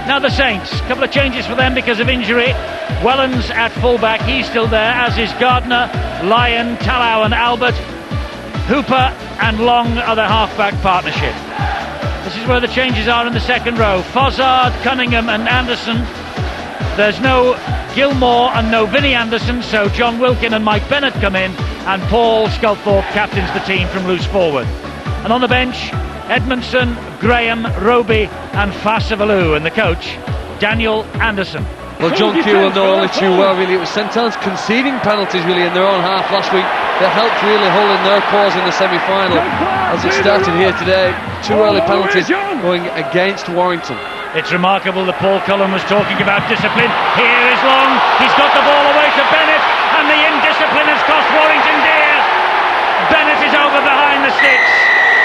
Now the Saints, a couple of changes for them because of injury. Wellens at fullback, he's still there, as is Gardner, Lyon, Tallow and Albert. Hooper and Long are the half-back partnership. This is where the changes are in the second row. Fozzard, Cunningham and Anderson. There's no Gilmore and no Vinnie Anderson, so John Wilkin and Mike Bennett come in, and Paul Sculthorpe captains the team from loose forward. And on the bench, Edmondson, Graham, Roby and Fasavalou, and the coach, Daniel Anderson. Well, John Q will know only too well, really. It was St Helens conceding penalties, really, in their own half last week that helped really hold in their cause in the semi-final. As it started here today, 2 early penalties going against Warrington. It's remarkable that Paul Cullen was talking about discipline. Here is Long, he's got the ball away to Bennett, and the indiscipline has cost Warrington dear. Bennett is over behind the sticks.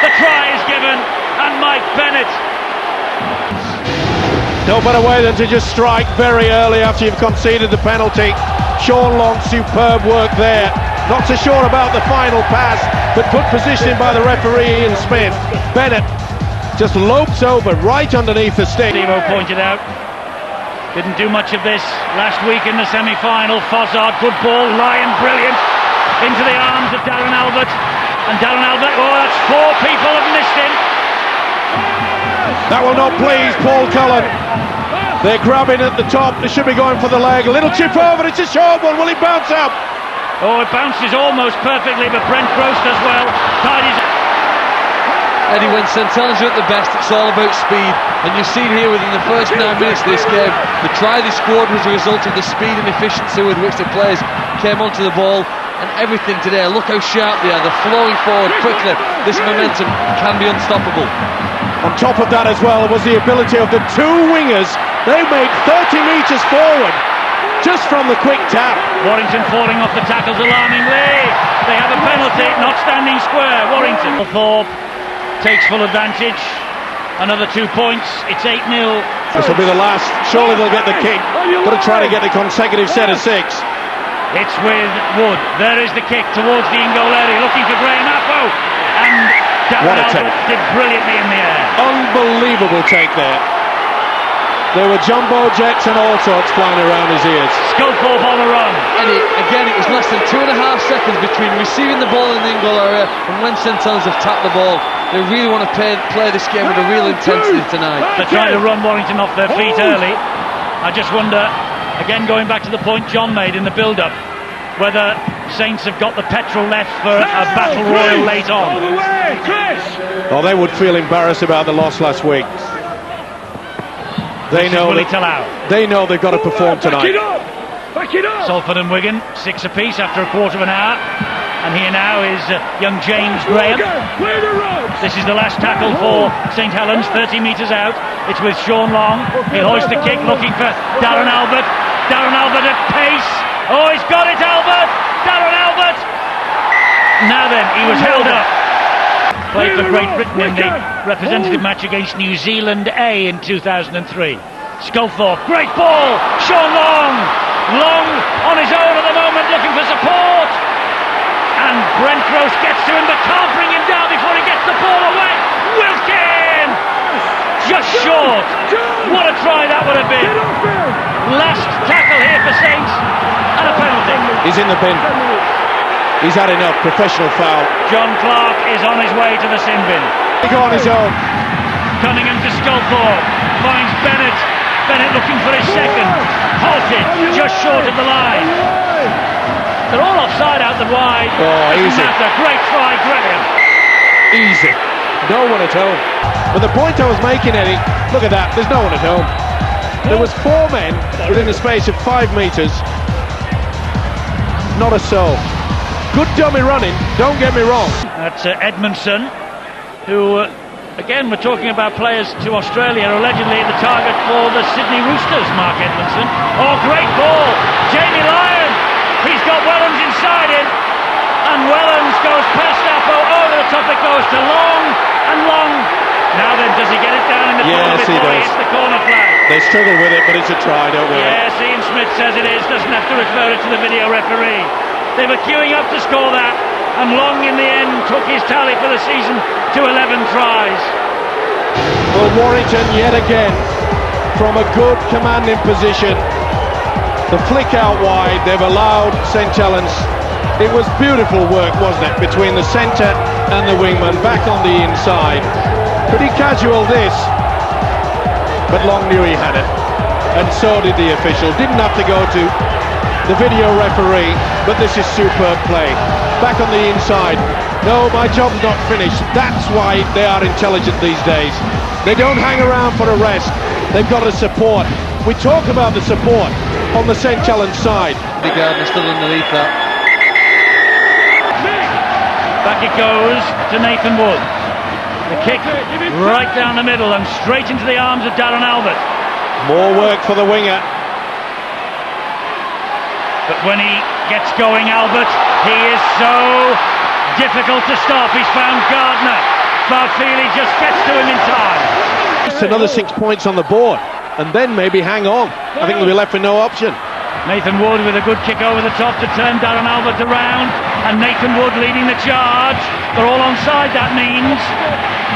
The try is given, and Mike Bennett. No better way than to just strike very early after you've conceded the penalty. Sean Long, superb work there. Not so sure about the final pass, but good positioning by the referee Ian Smith. Bennett just lopes over right underneath the stick. Devo pointed out, didn't do much of this last week in the semi-final. Fozzard, good ball, Lyon, brilliant, into the arms of Darren Albert. And Darren Albert, oh, that's 4 people have missed him. That will not please Paul Cullen. They're grabbing at the top, they should be going for the leg. A little chip over, it's a short one, will it bounce up? Oh, it bounces almost perfectly, but Brent Gross does well. Tidies. Eddie, when St Helens are at the best, it's all about speed, and you've seen here within the first 9 minutes of this game, the try they scored was a result of the speed and efficiency with which the players came onto the ball, and everything today. Look how sharp they are, they're flowing forward quickly. This momentum can be unstoppable. On top of that as well was the ability of the 2 wingers. They made 30 metres forward just from the quick tap. Warrington falling off the tackles alarmingly. They have a penalty, not standing square. Warrington. Thorpe takes full advantage. Another 2 points. It's 8-0. This will be the last. Surely they'll get the kick. Got to try to get the consecutive set of 6. It's with Wood. There is the kick towards the in-goal area, looking for Graham Appo. And Darren Albert did brilliantly in the air. Unbelievable take there. There were jumbo jets and all sorts flying around his ears. Sculthorpe on the run. And again, it was less than 2.5 seconds between receiving the ball in the in-goal area and when St Helens have tapped the ball. They really want to play this game with a real intensity tonight. They're trying to run Warrington off their feet early. I just wonder, again going back to the point John made in the build-up, whether Saints have got the petrol left for a battle royal late on. Oh, they would feel embarrassed about the loss last week. They know they've got to perform tonight. Back it up. Salford and Wigan 6 apiece after a quarter of an hour, and here now is young James Graham. This is the last tackle for St Helens, 30 metres out. It's with Sean Long. He'll hoist the kick, looking for Darren Albert. Darren Albert at pace. Oh, he's got it, Albert! Darren Albert! Now then, he was held up. Played for Great Britain in the representative match against New Zealand A in 2003. Sculthorpe, great ball! Sean Long! Long on his own at the moment, looking for support! And Brent Gross gets to him, but can't bring him down before he gets the ball away! Wilkin! Just short! What a try that would have been! Last tackle here for Saints, and a penalty. He's in the bin. He's had enough. Professional foul. John Clark is on his way to the sin bin. He got on his own. Cunningham to Sculthorpe. Finds Bennett. Bennett looking for his second. Halted just short of the line. They're all offside out the wide. Oh, easy. Great try, Graham. Easy. No one at home. But the point I was making, Eddie, look at that. There's no one at home. There was 4 men within the space of 5 metres. Not a soul. Good dummy running, don't get me wrong. That's Edmondson, who, again, we're talking about players to Australia, allegedly the target for the Sydney Roosters, Mark Edmondson. Oh, great ball! Jamie Lyon! He's got Wellens inside him, and Wellens goes past Appo, over the top it goes to Long, and Long. Now then, does he get it down in the corner before he hits the corner flag? They struggle with it, but it's a try, don't worry. Yes, Ian Smith says it is, doesn't have to refer it to the video referee. They were queuing up to score that, and Long in the end took his tally for the season to 11 tries. Well, Warrington yet again from a good commanding position. The flick out wide, they've allowed St Helens. It was beautiful work, wasn't it, between the centre and the wingman, back on the inside. Pretty casual this, but Long knew he had it, and so did the official. Didn't have to go to the video referee, but this is superb play. Back on the inside. No, my job's not finished. That's why they are intelligent these days. They don't hang around for a rest. They've got a support. We talk about the support on the St Helens side. The Gardner still underneath that. Back it goes to Nathan Wood. The kick right down the middle and straight into the arms of Darren Albert. More work for the winger. But when he gets going, Albert, he is so difficult to stop. He's found Gardner. Farfili just gets to him in time. It's another 6 points on the board, and then maybe hang on. I think they'll be left with no option. Nathan Wood with a good kick over the top to turn Darren Albert around, and Nathan Wood leading the charge. They're all onside, that means.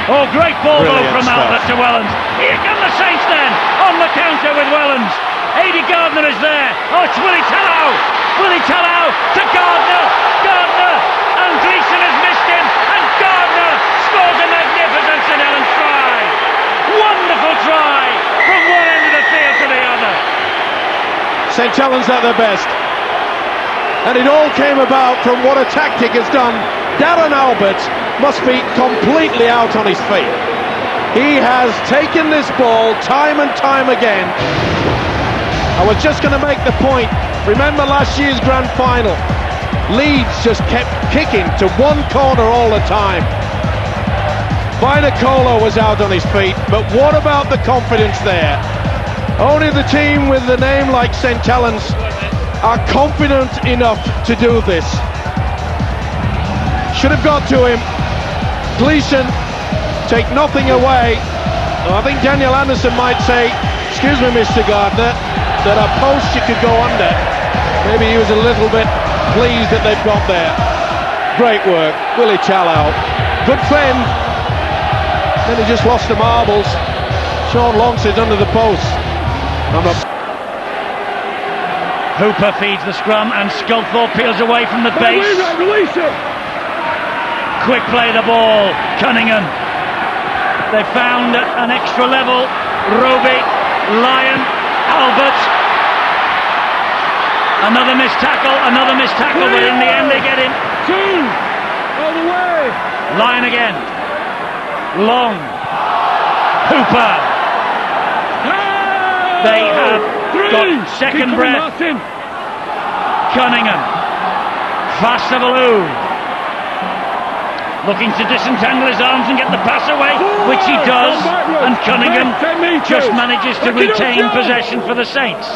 Oh, great ball though from Albert to Wellens. Here come the Saints then, on the counter with Wellens. Aidy Gardner is there. Oh, it's Willie Tallow. Willie Tallow to Gardner. Gardner, and Gleeson has missed him, and Gardner scores a magnificent St Helens try. Wonderful try from one end of the field to the other. St Helens at their best, and it all came about from what a tactic has done. Darren Albert must be completely out on his feet. He has taken this ball time and time again. I was just going to make the point, remember last year's grand final, Leeds just kept kicking to one corner all the time. Vinocola was out on his feet, but what about the confidence there? Only the team with a name like St Helens are confident enough to do this. Should have got to him. Gleeson, take nothing away. I think Daniel Anderson might say, excuse me, Mr. Gardner, that a post you could go under. Maybe he was a little bit pleased that they've got there. Great work, Willie Tallow. Good fend. Then he just lost the marbles. Sean Long sits under the post. Hooper feeds the scrum and Sculthorpe peels away from the base. Release it. Quick play the ball, Cunningham. They found an extra level. Roby, Lyon, Albert. Another missed tackle, but in the end they get him. Two. All the way. Lyon again. Long. Hooper. They have got second breath. Cunningham. Fastavalou. Looking to disentangle his arms and get the pass away, which he does, and Cunningham just manages to retain possession for the Saints.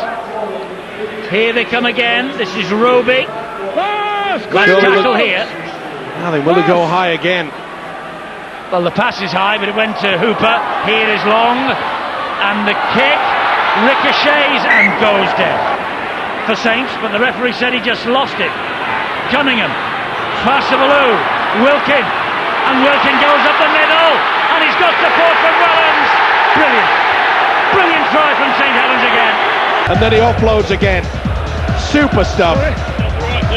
Here they come again. This is Roby. Last tackle here. Now they will go high again. Well, the pass is high, but it went to Hooper. Here is Long, and the kick ricochets and goes dead for Saints, but the referee said he just lost it. Cunningham, Fastavalou, Wilkin, and Wilkin goes up the middle, and he's got support from Wellens. Brilliant try from St Helens again. And then he offloads again. Super stuff.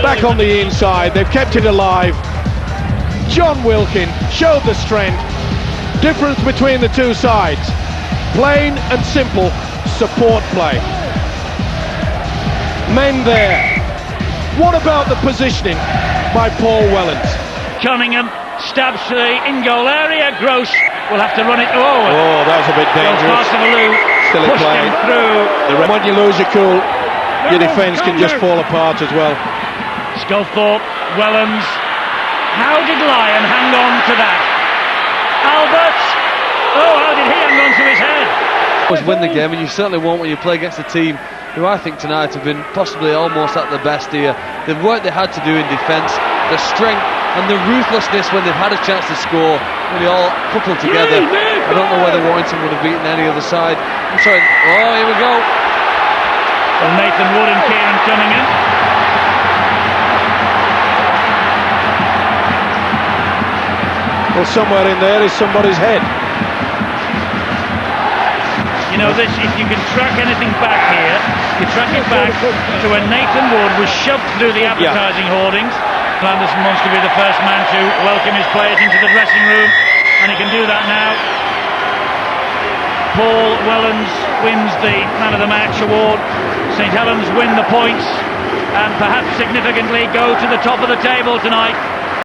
Back on the inside, they've kept it alive. John Wilkin showed the strength. Difference between the two sides. Plain and simple support play. Men there. What about the positioning by Paul Wellens? Cunningham stabs to the in-goal area. Gross will have to run it. Oh, that was a bit dangerous. Still in pushed play. him through. When you lose your cool, your defence can just fall apart as well. Sculthorpe, Wellens. How did Lyon hang on to that? Albert. Oh, how did he hang on to his head? Win the game, and you certainly won't when you play against a team who I think tonight have been possibly almost at their best here. They've worked they had to do in defence, the strength and the ruthlessness when they've had a chance to score, really all coupled together. I don't know whether Warrington would have beaten any other side. I'm sorry. Oh, here we go. Well, Nathan Wood and Kieran Cunningham. Well, somewhere in there is somebody's head. You know, this, if you can track anything back here, you track it back to when Nathan Wood was shoved through the advertising hoardings. Anderson wants to be the first man to welcome his players into the dressing room, and he can do that now. Paul Wellens wins the Man of the Match award. St Helens win the points, and perhaps significantly go to the top of the table tonight.